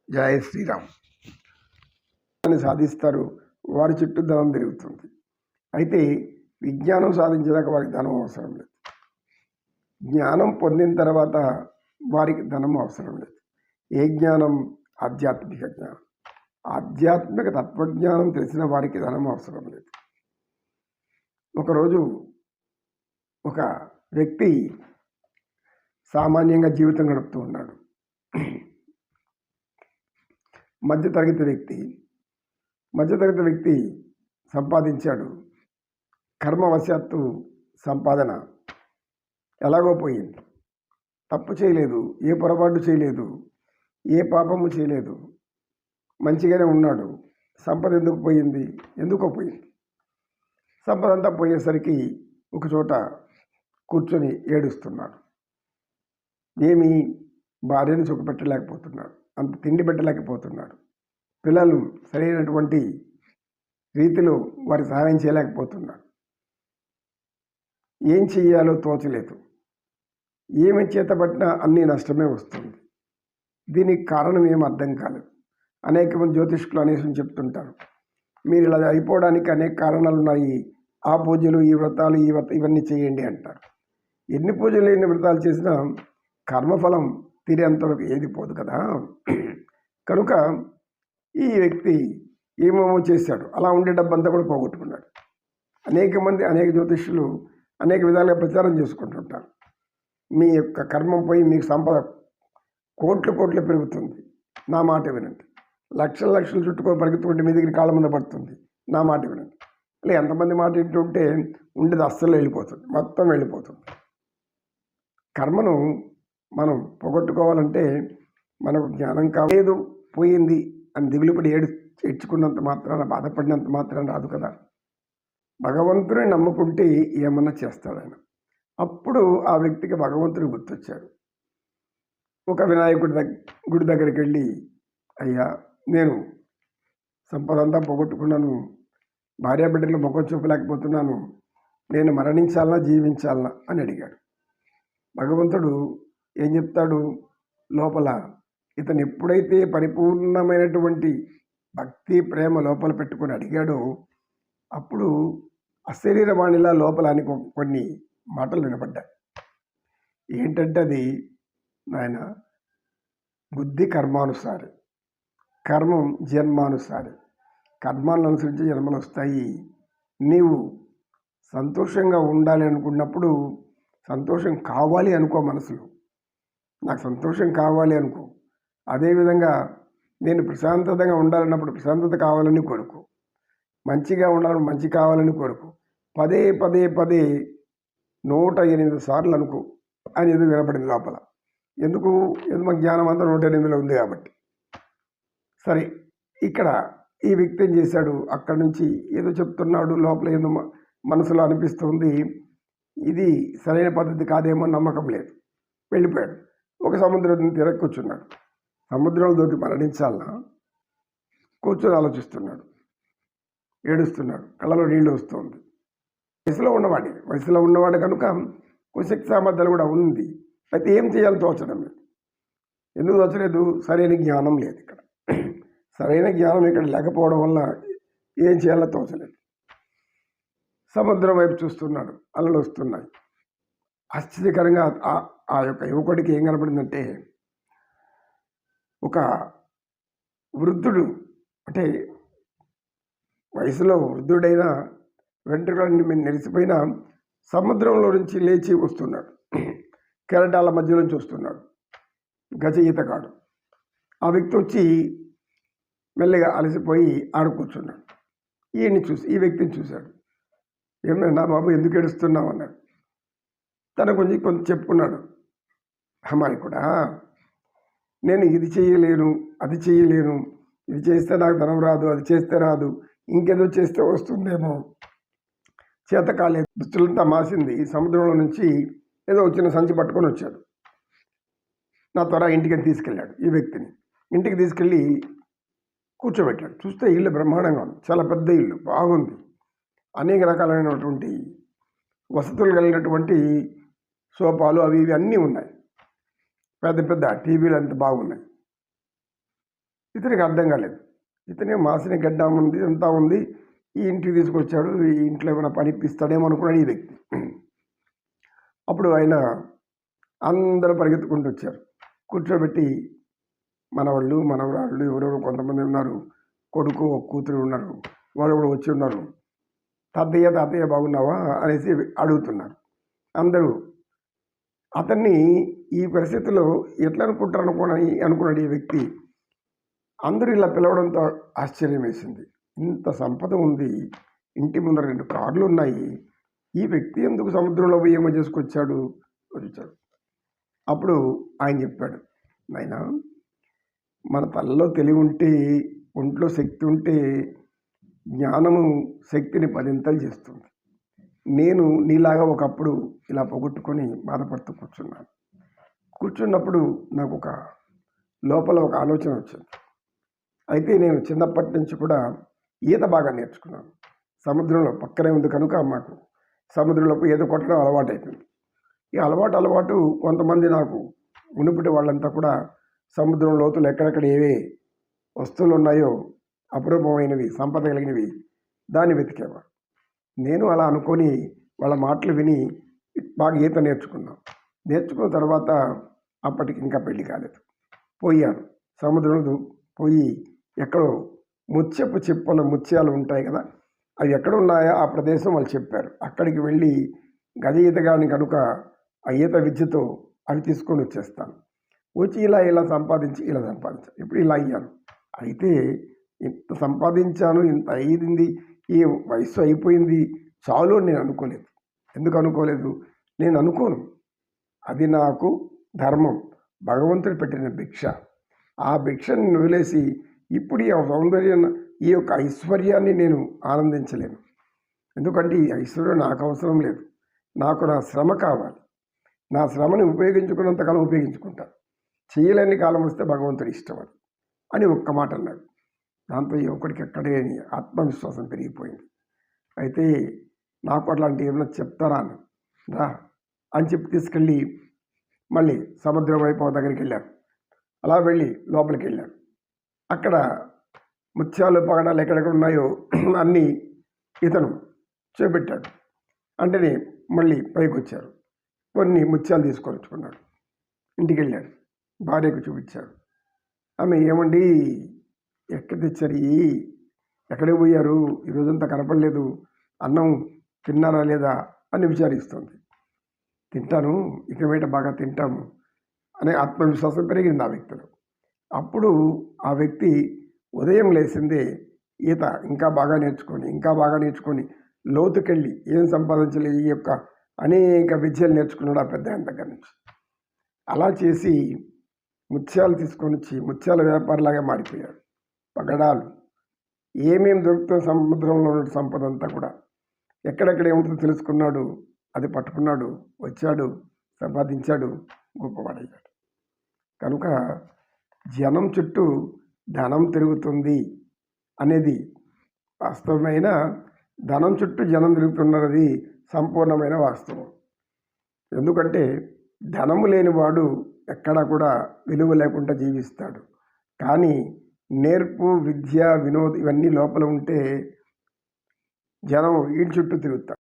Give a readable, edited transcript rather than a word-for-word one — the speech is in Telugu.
జై శ్రీరామ్ అని సాధిస్తారు. వారి చుట్టూ ధనం తిరుగుతుంది. అయితే విజ్ఞానం సాధించడానికి వారికి ధనం అవసరం లేదు. జ్ఞానం పొందిన తర్వాత వారికి ధనం అవసరం లేదు. ఏ జ్ఞానం? ఆధ్యాత్మిక జ్ఞానం. ఆధ్యాత్మిక తత్వజ్ఞానం తెలిసిన వారికి ధనం అవసరం లేదు. ఒకరోజు ఒక వ్యక్తి సామాన్యంగా జీవితం గడుపుతూ ఉన్నాడు. మధ్యతరగతి వ్యక్తి సంపాదించాడు. కర్మవశాత్తు సంపాదన ఎలాగో పోయింది. తప్పు చేయలేదు, ఏ పొరపాటు చేయలేదు, ఏ పాపము చేయలేదు, మంచిగానే ఉన్నాడు. సంపద ఎందుకు పోయింది? ఎందుకో పోయింది. సంపద అంతా పోయేసరికి ఒకచోట కూర్చొని ఏడుస్తున్నాడు. ఏమి? భార్యను సుఖపెట్టలేకపోతున్నాడు, అంత తిండి పెట్టలేకపోతున్నాడు, పిల్లలు సరైనటువంటి రీతిలో వారి సహాయం చేయలేకపోతున్నాడు. ఏం చెయ్యాలో తోచలేదు. ఏమి చేతబట్టినా అన్నీ నష్టమే వస్తుంది. దీనికి కారణం ఏం అర్థం కాలేదు. అనేక మంది జ్యోతిష్కులు అనేసి చెప్తుంటారు, మీరు ఇలా అయిపోవడానికి అనేక కారణాలు ఉన్నాయి, ఆ పూజలు, ఈ వ్రతాలు, ఇవన్నీ చేయండి అంటారు. ఎన్ని పూజలు, ఎన్ని వ్రతాలు చేసినా కర్మఫలం తీరేంతవరకు ఏది పోదు కదా. కనుక ఈ వ్యక్తి ఏమేమో చేశాడు, అలా ఉండే డబ్బంతా కూడా పోగొట్టుకున్నాడు. అనేక మంది, అనేక జ్యోతిష్యులు అనేక విధాలుగా ప్రచారం చేసుకుంటుంటారు, మీ యొక్క కర్మం పోయి మీకు సంపద కోట్లు పెరుగుతుంది, నా మాట వినండి. లక్షలు చుట్టుకొని పరిగెత్తుకుంటే మీ దగ్గర కాళ్ళ మీద పడుతుంది, నా మాట వినండి. అలా ఎంతమంది మాట వింటుంటే ఉండేది అస్సలు వెళ్ళిపోతుంది, మొత్తం వెళ్ళిపోతుంది. కర్మను మనం పోగొట్టుకోవాలంటే మనకు జ్ఞానం కాలేదు, పోయింది అని దిగులుపడి ఏడ్చుకున్నంత మాత్రాన, బాధపడినంత మాత్రాన రాదు కదా. భగవంతుని నమ్ముకుంటే ఏమన్నా చేస్తాడు ఆయన. అప్పుడు ఆ వ్యక్తికి భగవంతుడు గుర్తొచ్చాడు. ఒక వినాయకుడి గుడి దగ్గరికి వెళ్ళి, అయ్యా, నేను సంపద అంతా పోగొట్టుకున్నాను, భార్యాబిడ్డలు ముఖం చూపలేకపోతున్నాను, నేను మరణించాలనా జీవించాలనా అని అడిగాడు. భగవంతుడు ఏం చెప్తాడు? లోపల ఇతను ఎప్పుడైతే పరిపూర్ణమైనటువంటి భక్తి ప్రేమ లోపల పెట్టుకొని అడిగాడో అప్పుడు అశరీరవాణిలా లోపల అని కొన్ని మాటలు వినపడ్డాయి. ఏంటంటే అది, నాయన, బుద్ధి కర్మానుసారి, కర్మం జన్మానుసారి. కర్మాలను అనుసరించి జన్మలు వస్తాయి. నీవు సంతోషంగా ఉండాలి అనుకున్నప్పుడు సంతోషం కావాలి అనుకో, మనసులో నాకు సంతోషం కావాలి అనుకో. అదేవిధంగా నేను ప్రశాంతతగా ఉండాలన్నప్పుడు ప్రశాంతత కావాలని కోరుకో, మంచిగా ఉండాలని మంచి కావాలని కోరుకో. పదే 108 సార్లు అనుకో అని ఎదురు వినపడింది లోపల. ఎందుకు జ్ఞానం అంతా 108లో ఉంది కాబట్టి. సరే, ఇక్కడ ఈ వ్యక్తి ఏం చేశాడు? అక్కడి నుంచి ఏదో చెప్తున్నాడు, లోపల ఏదో మనసులో అనిపిస్తుంది, ఇది సరైన పద్ధతి కాదేమో, నమ్మకం లేదు, వెళ్ళిపోయాడు. ఒక సముద్రం తీర కూర్చున్నాడు. సముద్రంలో దూకి మరణించాలన్నా కూర్చొని ఆలోచిస్తున్నాడు, ఏడుస్తున్నాడు, కళ్ళలో నీళ్లు వస్తుంది. వయసులో ఉన్నవాడు కనుక కొంచెం శక్తి సామర్థ్యాలు కూడా ఉంది. అయితే ఏం చేయాలో తోచడం లేదు. ఎందుకు తోచలేదు? సరైన జ్ఞానం లేదు ఇక్కడ. సరైన జ్ఞానం ఇక్కడ లేకపోవడం వల్ల ఏం చేయాలో తోచలేదు. సముద్రం వైపు చూస్తున్నాడు, అలలు వస్తున్నాయి. ఆశ్చర్యకరంగా ఆ యొక్క యువకుడికి ఏం కనపడిందంటే, ఒక వృద్ధుడు, అంటే వయసులో వృద్ధుడైన వెంట్రుకలన్నీ నెరిసిపోయిన సముద్రంలో నుంచి లేచి వస్తున్నాడు. కెరటాల మధ్యలో చూస్తున్నాడు, గజ ఈతగాడు. ఆ వ్యక్తి వచ్చి మెల్లగా అలసిపోయి ఆడ కూర్చున్నాడు. ఈ వ్యక్తిని చూశాడు. ఏమైనా బాబు, ఎందుకు ఏడుస్తున్నావు అన్నాడు. తన కొంచెం చెప్పుకున్నాడు. అమ్మాయి కూడా, నేను ఇది చేయలేను, అది చేయలేను, ఇది చేస్తే నాకు ధనం రాదు, అది చేస్తే రాదు, ఇంకేదో చేస్తే వస్తుందేమో, చేత కాలేదు, దుస్తులంతా మాసింది. సముద్రంలో నుంచి ఏదో వచ్చిన సంచి పట్టుకొని వచ్చాడు. నా త్వర ఇంటికి తీసుకెళ్ళాడు. ఈ వ్యక్తిని ఇంటికి తీసుకెళ్ళి కూర్చోబెట్టాడు. చూస్తే ఇల్లు బ్రహ్మాండంగా ఉంది, చాలా పెద్ద ఇల్లు, బాగుంది. అనేక రకాలైనటువంటి వసతులు కలిగినటువంటి సోఫాలు అవి ఇవి అన్నీ ఉన్నాయి. పెద్ద టీవీలు అంత బాగున్నాయి. ఇతనికి అర్థం కాలేదు. ఇతనే మాసిన గడ్డ ఉంది, అంతా ఉంది. ఈ ఇంటికి తీసుకొచ్చాడు. ఈ ఇంట్లో ఏమైనా పని ఇప్పిస్తాడేమో అనుకున్నాడు ఈ వ్యక్తి. అప్పుడు ఆయన అందరూ పరిగెత్తుకుంటూ వచ్చారు. కూర్చోబెట్టి మనవాళ్ళు, మనవరాళ్ళు ఎవరెవరో కొంతమంది ఉన్నారు. కొడుకు, ఒక కూతురు ఉన్నారు. వాళ్ళు కూడా వచ్చి ఉన్నారు. తాతయ్య బాగున్నావా అనేసి అడుగుతున్నారు. అందరూ అతన్ని ఈ పరిస్థితిలో ఎట్లా అనుకుంటారు అనుకున్నాడు ఈ వ్యక్తి. అందరూ ఇలా పిలవడంతో ఆశ్చర్యం వేసింది. ఇంత సంపద ఉంది, ఇంటి ముందర 2 కార్లు ఉన్నాయి. ఈ వ్యక్తి ఎందుకు సముద్రంలో పోయి ఏమో చేసుకొచ్చాడు వచ్చాడు. అప్పుడు ఆయన చెప్పాడు, నాయనా, మన తలలో తెలివి ఉంటే, ఒంట్లో శక్తి ఉంటే జ్ఞానము శక్తిని 10 చేస్తుంది. నేను నీలాగా ఒకప్పుడు ఇలా పోగొట్టుకొని బాధపడుతూ కూర్చున్నప్పుడు నాకు లోపల ఒక ఆలోచన వచ్చింది. అయితే నేను చిన్నప్పటి నుంచి కూడా ఈత బాగా నేర్చుకున్నాను. సముద్రంలో పక్కనే ఉంది కనుక మాకు సముద్రంలోకి ఈత కొట్టడం అలవాటు అయిపోయింది. ఈ అలవాటు కొంతమంది నాకు మునుపటి వాళ్ళంతా కూడా సముద్రం లోతులు ఎక్కడెక్కడ ఏవే వస్తువులు ఉన్నాయో అపురూపమైనవి, సంపద కలిగినవి దాన్ని వెతికేవారు. నేను అలా అనుకొని వాళ్ళ మాటలు విని బాగా ఈత నేర్చుకున్న తర్వాత అప్పటికి ఇంకా పెళ్లి కాలేదు. పోయాను సముద్రంలో పోయి ఎక్కడో ముత్యపు చిప్పల ముత్యాలు ఉంటాయి కదా, అవి ఎక్కడ ఉన్నాయో ఆ ప్రదేశం వాళ్ళు చెప్పారు. అక్కడికి వెళ్ళి గజ ఈతగాని కనుక ఆ ఈత విద్యతో అవి తీసుకొని వచ్చేస్తాను. వచ్చి ఇలా సంపాదించాను. ఇప్పుడు ఇలా అయ్యాను. అయితే ఇంత సంపాదించాను, ఇంత అయింది, ఈ వయసు అయిపోయింది చాలు అని నేను అనుకోలేదు. ఎందుకు అనుకోలేదు? నేను అనుకోను. అది నాకు ధర్మం, భగవంతుడు పెట్టిన భిక్ష. ఆ భిక్షని వదిలేసి ఇప్పుడు ఈ సౌందర్యం, ఈ యొక్క ఐశ్వర్యాన్ని నేను ఆనందించలేను. ఎందుకంటే ఈ ఐశ్వర్యం నాకు అవసరం లేదు. నాకు నా శ్రమ కావాలి. నా శ్రమని ఉపయోగించుకున్నంత కాలం ఉపయోగించుకుంటాను. చేయలేని కాలం వస్తే భగవంతుడి ఇష్టం అని ఒక్క మాట అన్నాడు. దాంతో యువకుడికి ఎక్కడే ఆత్మవిశ్వాసం పెరిగిపోయింది. అయితే నాకు అట్లాంటి ఏమైనా చెప్తారా రా అని చెప్పి తీసుకెళ్ళి మళ్ళీ సముద్రం వైపు దగ్గరికి వెళ్ళాను. అలా వెళ్ళి లోపలికి వెళ్ళాను. అక్కడ ముత్యాలు పగడాలు ఎక్కడెక్కడ ఉన్నాయో అన్నీ ఇతను చూపెట్టాడు. అంటేనే మళ్ళీ పైకి వచ్చారు. కొన్ని ముత్యాలు తీసుకొని వచ్చుకున్నాడు. ఇంటికి వెళ్ళాడు. భార్యకు చూపించాడు. ఆమె, ఏమండి ఎక్కడ తెచ్చారు? ఎక్కడే పోయారు? ఈరోజంతా కనపడలేదు, అన్నం తిన్నారా లేదా అని విచారిస్తుంది. తింటాను, ఇక మీట బాగా తింటాము అనే ఆత్మవిశ్వాసం పెరిగింది ఆ వ్యక్తిలో. అప్పుడు ఆ వ్యక్తి ఉదయం లేచిందే ఈత ఇంకా బాగా నేర్చుకొని లోతుకెళ్ళి ఏం సంపాదించలే ఈ యొక్క అనేక విద్యలు నేర్చుకున్నాడు ఆ పెద్ద ఆయన దగ్గర నుంచి. అలా చేసి ముత్యాలు తీసుకొని వచ్చి ముత్యాల వ్యాపారిలాగా మారిపోయాడు. పగడాలు ఏమేమి దొరుకుతుందో సముద్రంలో ఉన్న సంపద అంతా కూడా ఎక్కడెక్కడ ఏముంటుందో తెలుసుకున్నాడు. అది పట్టుకున్నాడు, వచ్చాడు, సంపాదించాడు, గొప్పవాడయ్యాడు. కనుక జనం చుట్టూ ధనం తిరుగుతుంది అనేది వాస్తవమైన, ధనం చుట్టూ జనం తిరుగుతున్నది సంపూర్ణమైన వాస్తవం. ఎందుకంటే ధనము లేనివాడు ఎక్కడా కూడా విలువ లేకుండా జీవిస్తాడు. కానీ నేర్పు, విద్య, వినోదం ఇవన్నీ లోపల ఉంటే జనం వీటి చుట్టూ తిరుగుతారు.